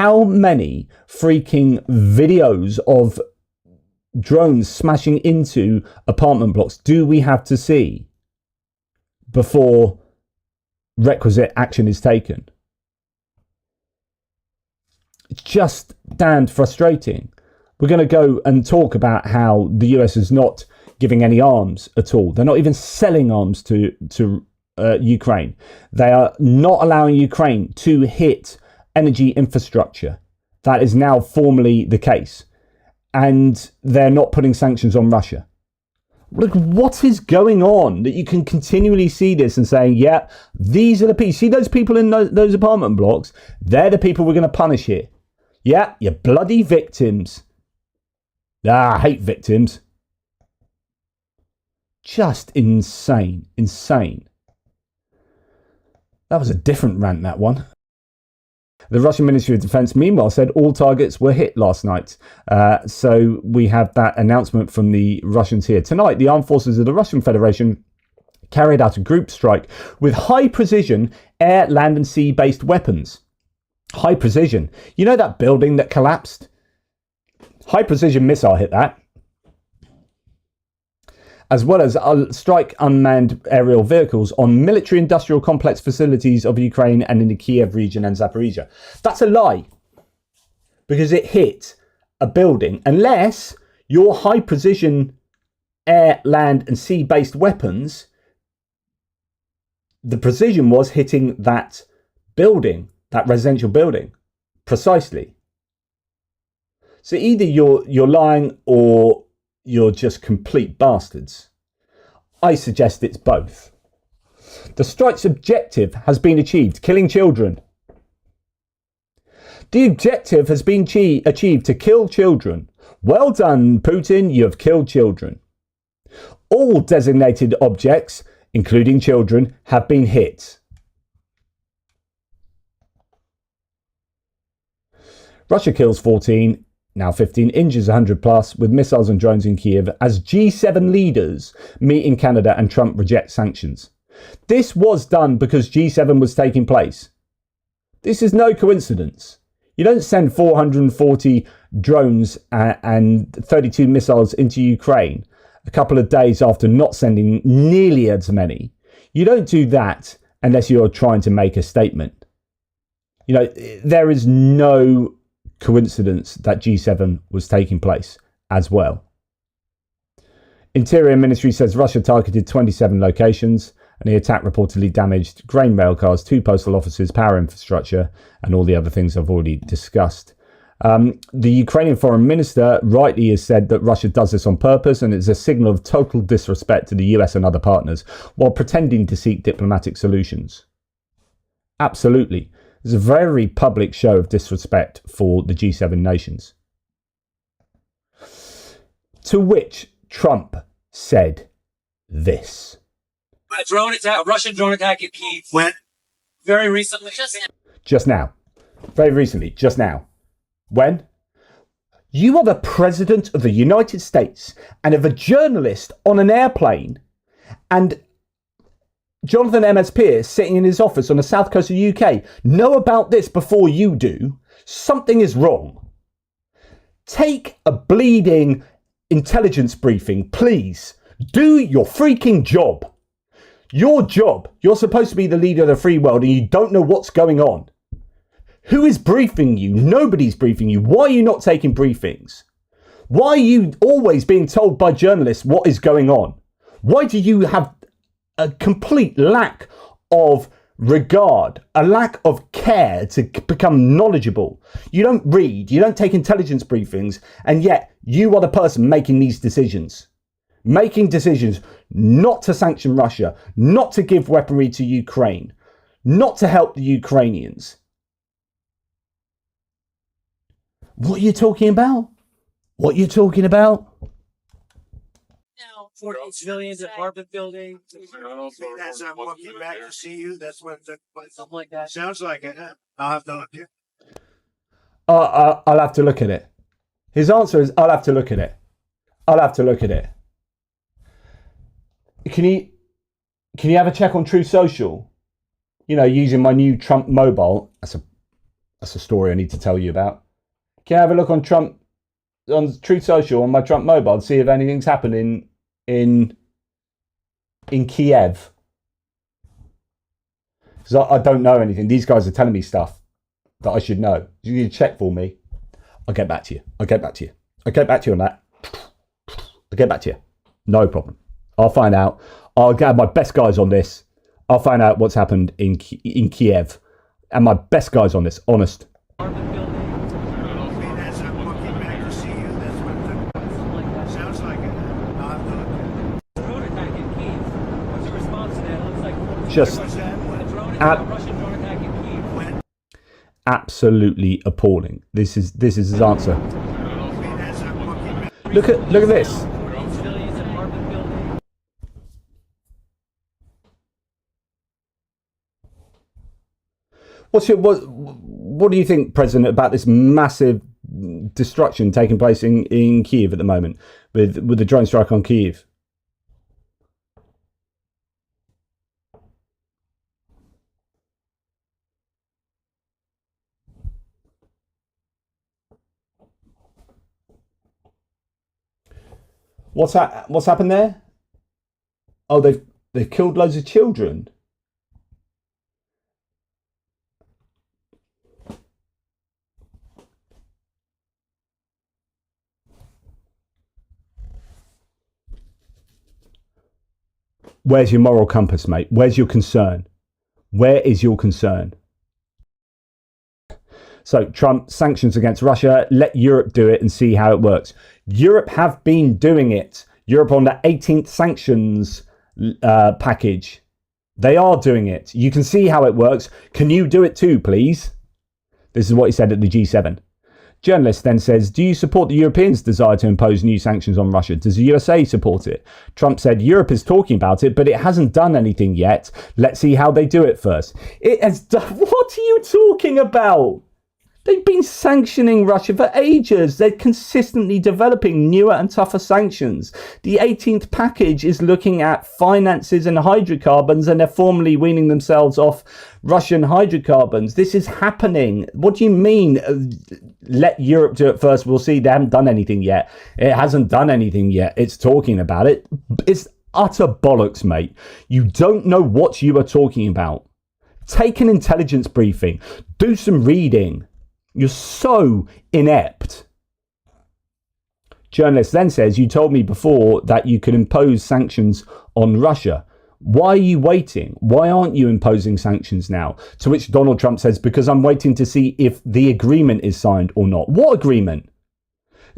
How many freaking videos of drones smashing into apartment blocks do we have to see before requisite action is taken? It's just damned frustrating. We're going to go and talk about how the US is not giving any arms at all. They're not even selling arms to Ukraine. They are not allowing Ukraine to hit energy infrastructure. That is now formally the case. And they're not putting sanctions on Russia. Look, what is going on that you can continually see this and saying, yeah, these are the people. See those people in those apartment blocks? They're the people we're going to punish here. Yeah, you bloody victims. I hate victims. Just insane. Insane. That was a different rant, that one. The Russian Ministry of Defense, meanwhile, said all targets were hit last night. So we have that announcement from the Russians here. Tonight, the armed forces of the Russian Federation carried out a group strike with high precision air, land and sea-based weapons. High precision. You know that building that collapsed? High precision missile hit that. As well as strike unmanned aerial vehicles on military industrial complex facilities of Ukraine and in the Kiev region and Zaporizhia. That's a lie, because it hit a building. Unless your high precision air, land and sea based weapons, the precision was hitting that building, that residential building, precisely. So either you're lying or you're just complete bastards. I suggest it's both. The strike's objective has been achieved, killing children. The objective has been achieved to kill children. Well done, Putin, you have killed children. All designated objects, including children, have been hit. Russia kills 14. Now 15, injures 100 plus with missiles and drones in Kiev as G7 leaders meet in Canada and Trump rejects sanctions. This was done because G7 was taking place. This is no coincidence. You don't send 440 drones and 32 missiles into Ukraine a couple of days after not sending nearly as many. You don't do that unless you're trying to make a statement. You know, there is no coincidence that G7 was taking place as well. Interior Ministry says Russia targeted 27 locations and the attack reportedly damaged grain rail cars, 2 postal offices, power infrastructure and all the other things I've already discussed. The Ukrainian foreign minister rightly has said that Russia does this on purpose and it's a signal of total disrespect to the US and other partners while pretending to seek diplomatic solutions. Absolutely. It's a very public show of disrespect for the G7 nations. To which Trump said this. A drone attack, a Russian drone attack at Kyiv went very recently. Just now. Very recently. Just now. When? You are the president of the United States and of a journalist on an airplane and Jonathan M.S. Pierce sitting in his office on the south coast of the UK know about this before you do. Something is wrong. Take a bleeding intelligence briefing, please. Do your freaking job. Your job. You're supposed to be the leader of the free world and you don't know what's going on. Who is briefing you? Nobody's briefing you. Why are you not taking briefings? Why are you always being told by journalists what is going on? Why do you have a complete lack of regard, a lack of care to become knowledgeable? You don't read, you don't take intelligence briefings, and yet you are the person making these decisions. Making decisions not to sanction Russia, not to give weaponry to Ukraine, not to help the Ukrainians. What are you talking about? What are you talking about? 14 civilians, apartment building. That's I'm walking back to see you. That's what Something like that. sounds like it. I'll have to look here. I'll have to look at it. His answer is, I'll have to look at it. I'll have to look at it. Can you have a check on True Social? You know, using my new Trump mobile. That's a story I need to tell you about. Can I have a look on Trump, on Truth Social, on my Trump mobile, to see if anything's happening in Kiev? Because I don't know anything. These guys are telling me stuff that I should know. You need to check for me. I'll get back to you. I'll get back to you on that. I'll get back to you. No problem. I'll find out. I'll get my best guys on this. I'll find out what's happened in Kiev. And my best guys on this, honest. As I'm looking back to see you, that's what the sounds like it. I'll have to look at it. Drone attack in Kyiv. What's your response to that? It looks like Just What's that? a Russian drone attack in Kyiv. absolutely appalling. This is his answer. As I'm looking back. Look at this. Civilians in apartment building. What do you think, President, about this massive destruction taking place in Kyiv at the moment with the drone strike on Kyiv? What's happened there? Oh, they've killed loads of children. Where's your moral compass, mate? Where's your concern? Where is your concern? So Trump, sanctions against Russia, let Europe do it and see how it works. Europe have been doing it. Europe on the 18th sanctions package. They are doing it. You can see how it works. Can you do it too, please? This is what he said at the G7. Journalist then says, do you support the Europeans' desire to impose new sanctions on Russia? Does the USA support it? Trump said, Europe is talking about it, but it hasn't done anything yet. Let's see how they do it first. It has done. What are you talking about? They've been sanctioning Russia for ages. They're consistently developing newer and tougher sanctions. The 18th package is looking at finances and hydrocarbons, and they're formally weaning themselves off Russian hydrocarbons. This is happening. What do you mean? Let Europe do it first. We'll see. They haven't done anything yet. It hasn't done anything yet. It's talking about it. It's utter bollocks, mate. You don't know what you are talking about. Take an intelligence briefing. Do some reading. You're so inept. Journalist then says, you told me before that you could impose sanctions on Russia. Why are you waiting? Why aren't you imposing sanctions now? To which Donald Trump says, because I'm waiting to see if the agreement is signed or not. What agreement?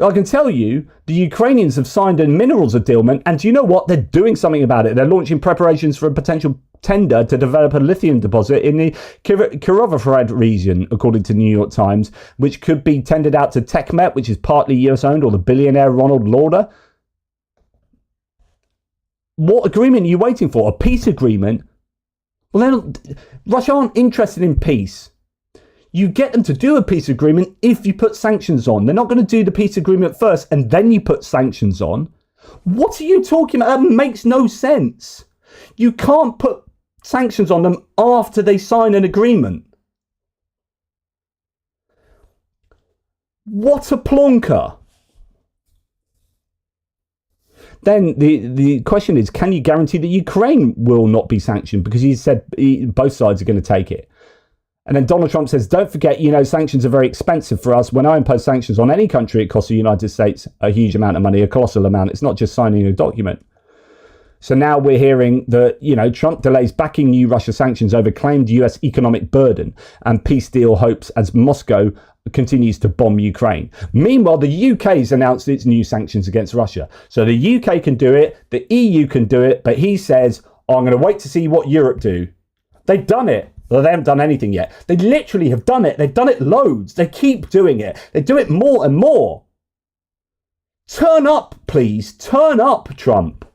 I can tell you, the Ukrainians have signed a minerals deal, and do you know what? They're doing something about it. They're launching preparations for a potential tender to develop a lithium deposit in the Kirovohrad region, according to the New York Times, which could be tendered out to TechMet, which is partly US owned, or the billionaire Ronald Lauder. What agreement are you waiting for? A peace agreement? Well, Russia aren't interested in peace. You get them to do a peace agreement if you put sanctions on. They're not going to do the peace agreement first and then you put sanctions on. What are you talking about? That makes no sense. You can't put sanctions on them after they sign an agreement. What a plonker. Then the question is, can you guarantee that Ukraine will not be sanctioned? Because he said both sides are going to take it. And then Donald Trump says, don't forget, sanctions are very expensive for us. When I impose sanctions on any country, it costs the United States a huge amount of money, a colossal amount. It's not just signing a document. So now we're hearing that, Trump delays backing new Russia sanctions over claimed US economic burden and peace deal hopes as Moscow continues to bomb Ukraine. Meanwhile, the UK has announced its new sanctions against Russia. So the UK can do it, the EU can do it, but he says, I'm going to wait to see what Europe do. They've done it. Well, they haven't done anything yet. They literally have done it. They've done it loads. They keep doing it. They do it more and more. Turn up, please. Turn up, Trump.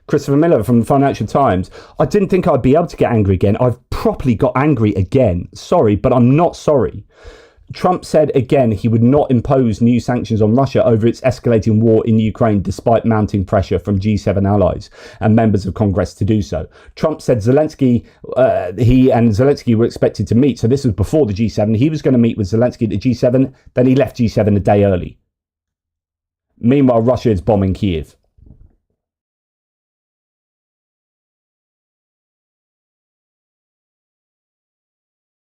Christopher Miller from the Financial Times. I didn't think I'd be able to get angry again. I've properly got angry again. Sorry, but I'm not sorry. Trump said again he would not impose new sanctions on Russia over its escalating war in Ukraine, despite mounting pressure from G7 allies and members of Congress to do so. Trump said he and Zelensky were expected to meet. So this was before the G7. He was going to meet with Zelensky at the G7. Then he left G7 a day early. Meanwhile, Russia is bombing Kyiv.